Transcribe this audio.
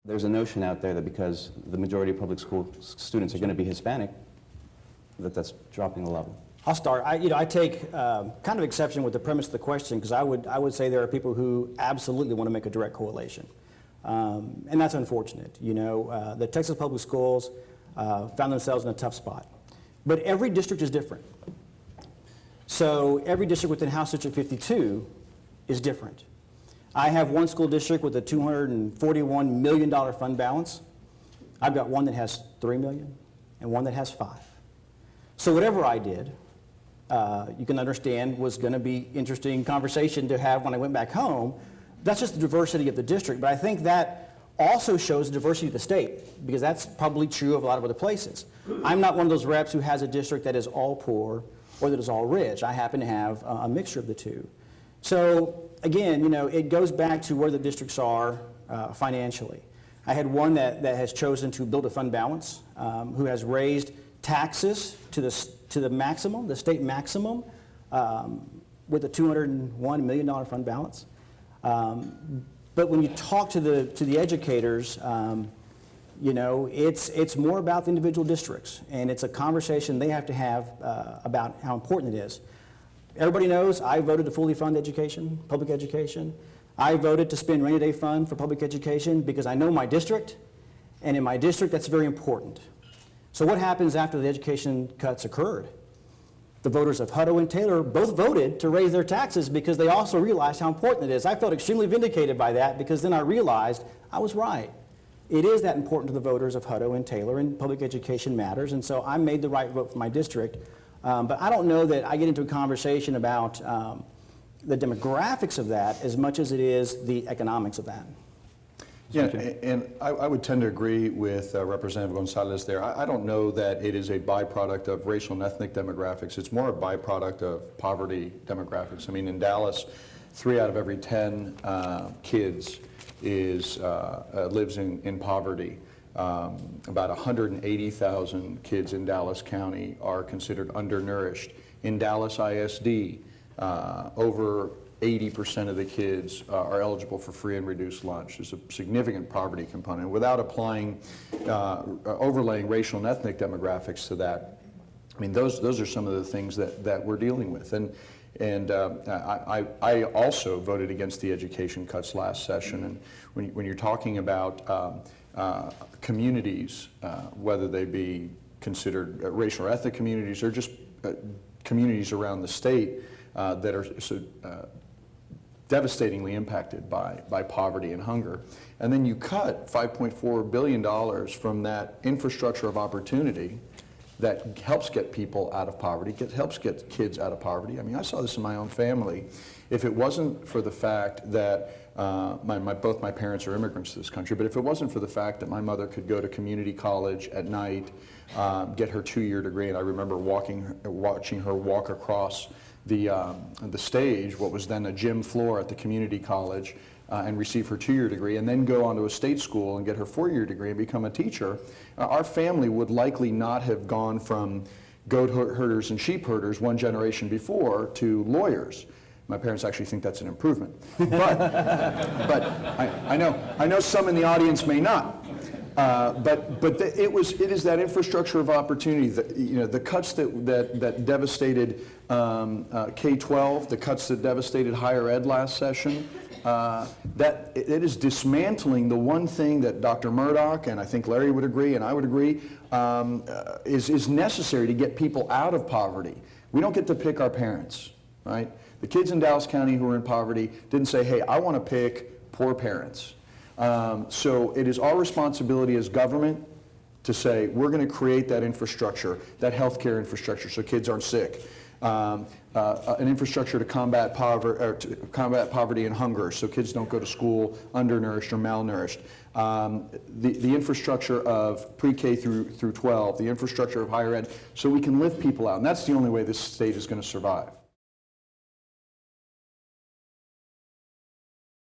There's a notion out there that because the majority of public school students are going to be Hispanic, that's dropping the level. I'll start. I take kind of exception with the premise of the question, because I would say there are people who absolutely want to make a direct correlation, and that's unfortunate. The Texas public schools found themselves in a tough spot, but every district is different. So every district within House District 52 is different. I have one school district with a $241 million fund balance. I've got one that has $3 million and one that has $5. So whatever I did, you can understand was going to be interesting conversation to have when I went back home. That's just the diversity of the district, but I think that also shows the diversity of the state, because that's probably true of a lot of other places. I'm not one of those reps who has a district that is all poor or that is all rich. I happen to have a mixture of the two. So again, it goes back to where the districts are financially. I had one that has chosen to build a fund balance, who has raised taxes to the maximum, the state maximum, with a $201 million fund balance. But when you talk to the educators, it's more about the individual districts, and it's a conversation they have to have about how important it is. Everybody knows I voted to fully fund education, public education. I voted to spend rainy day fund for public education because I know my district, and in my district that's very important. So what happens after the education cuts occurred? The voters of Hutto and Taylor both voted to raise their taxes because they also realized how important it is. I felt extremely vindicated by that, because then I realized I was right. It is that important to the voters of Hutto and Taylor, and public education matters, and so I made the right vote for my district. But I don't know that I get into a conversation about the demographics of that as much as it is the economics of that. Yeah, and I would tend to agree with Representative Gonzales there. I don't know that it is a byproduct of racial and ethnic demographics. It's more a byproduct of poverty demographics. I mean, in Dallas, 3 out of every 10 kids lives in poverty. About 180,000 kids in Dallas County are considered undernourished. In Dallas ISD, over 80% of the kids are eligible for free and reduced lunch. There's a significant poverty component. Without overlaying racial and ethnic demographics to that, I mean, those are some of the things that we're dealing with. And I also voted against the education cuts last session. And when you're talking about communities, whether they be considered racial or ethnic communities or just communities around the state that are devastatingly impacted by poverty and hunger. And then you cut $5.4 billion from that infrastructure of opportunity that helps get people out of poverty, helps get kids out of poverty. I mean, I saw this in my own family. If it wasn't for the fact that both my parents are immigrants to this country, but if it wasn't for the fact that my mother could go to community college at night, get her 2-year degree, and I remember watching her walk across the stage, what was then a gym floor at the community college, and receive her 2-year degree, and then go on to a state school and get her 4-year degree and become a teacher, our family would likely not have gone from goat herders and sheep herders one generation before to lawyers. My parents actually think that's an improvement, but I know some in the audience may not. It is that infrastructure of opportunity, the cuts that devastated K-12, the cuts that devastated higher ed last session, that it is dismantling the one thing that Dr. Murdoch, and I think Larry would agree, and I would agree, is necessary to get people out of poverty. We don't get to pick our parents, right? The kids in Dallas County who are in poverty didn't say, hey, I want to pick poor parents. So it is our responsibility as government to say, we're going to create that infrastructure, that healthcare infrastructure so kids aren't sick. An infrastructure to combat poverty and hunger so kids don't go to school undernourished or malnourished. The infrastructure of pre-K through 12, the infrastructure of higher ed, so we can lift people out. And that's the only way this state is going to survive.